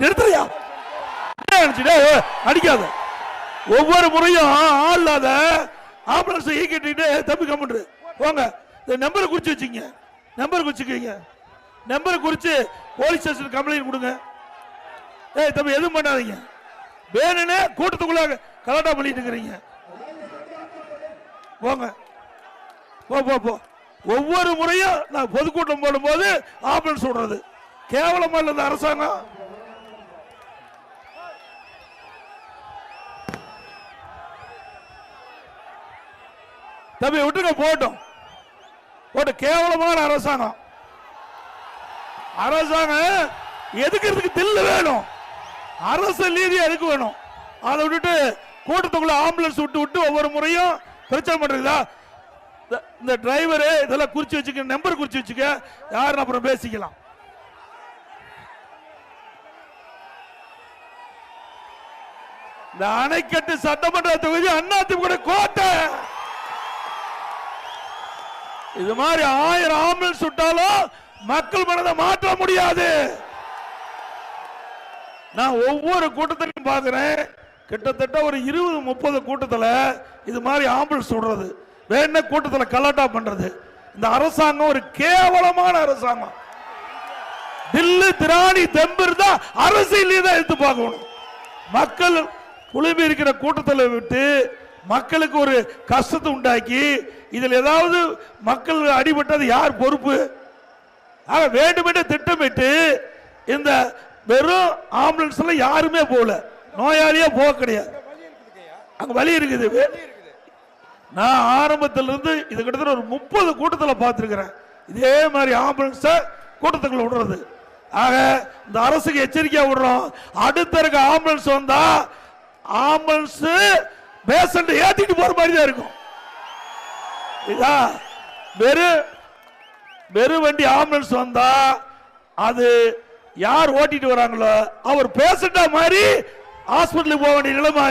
நிறுத்துறியா? அடிக்காத. ஒவ்வொரு முறையும் ஆள் இல்லாத ஆம்புலன்ஸ் ஈக்கிட்டு தம்பி கம்முன்று போங்க. இந்த நம்பரை குறிச்சு வச்சுங்க, நம்பர் குறிச்சுக்கீங்க, நம்பரை குறிச்சு போலீஸ் ஸ்டேஷன் கம்ப்ளைண்ட் கொடுங்க. ஏய் தம்பி எதுவும் பண்ணாதீங்க, வேணுன்னு கூட்டத்துக்குள்ள கலாட்டா பண்ணிட்டு இருக்கிறீங்க. போங்க போ போ போ. ஒவ்வொரு முறையும் நான் பொதுக்கூட்டம் போடும்போது ஆம்புலன்ஸ் விடுறது கேவலமா இல்ல இந்த அரசாங்கம். தம்பி விட்டுங்க போட்டோம் போட்டு. கேவலமான அரசாங்கம். அரசாங்கம் எதுக்கிறதுக்கு தில்லு வேணும், அரசு நீதி எதுக்கு வேணும். அதை விட்டுட்டு கூட்டத்துக்குள்ள ஆம்புலன்ஸ் விட்டு விட்டு ஒவ்வொரு முறையும் பிரச்சனை பண்றீங்களா? இந்த டிரைவர் இதெல்லாம் குறிச்சு வச்சுக்க, நம்பர் குறிச்சு வச்சுக்க, யாருன்னு அப்புறம் பேசிக்கலாம். இந்த அணைக்கட்டு சட்டமன்ற தொகுதி அதிமுக கோட்டை. இது மாதிரி 1000 ஆம்புலன்ஸ் விட்டாலும் மக்கள் மனதை மாற்ற முடியாது. நான் ஒவ்வொரு கூட்டத்திலையும் பாக்குறேன், கிட்டத்தட்ட ஒரு 20-30 கூட்டத்தில் இது மாதிரி ஆம்புலன்ஸ் விடுறது, வேண கூட்டத்தில் கலாட்டா பண்றது. இந்த அரசாங்கம் ஒரு கேவலமான அரசாங்கம். தில்லு திராணி தெம்பு தான் அரசியலே தான் எடுத்து பார்க்கணும். மக்கள் குழுமி இருக்கிற கூட்டத்தில் விட்டு மக்களுக்கு ஒரு கஷ்டத்தை உண்டாக்கி இதில் ஏதாவது மக்கள் அடிபட்டது யார் பொறுப்பு? வேண்டுமென்று திட்டமிட்டு இந்த வெறும் ஆம்புலன்ஸ்ல யாருமே போகல, நோயாளியே போக கிடையாது. அங்க வலி இருக்குது. நான் ஆரம்பத்திலிருந்து இது கிட்டத்தட்ட ஒரு 30 கூட்டத்தில் பார்த்திருக்கிறேன் இதே மாதிரி ஆம்புலன்ஸ் கூட்டத்துக்குள்ள விடுறது. ஆக இந்த அரசுக்கு எச்சரிக்கையா விடுறோம், அடுத்த இருக்க ஆம்புலன்ஸ் வந்தா ஆம்புலன்ஸ் பேஷண்ட் ஏத்திட்டு போற மாதிரி தான் இருக்கும். வெறும் வண்டி ஆம்புலன்ஸ் வந்தா அது யார் ஓட்டிட்டு வராங்களோ அவர் பேஷண்டா மாதிரி ஹாஸ்பிட்டலுக்கு போக வேண்டிய நிலைமை.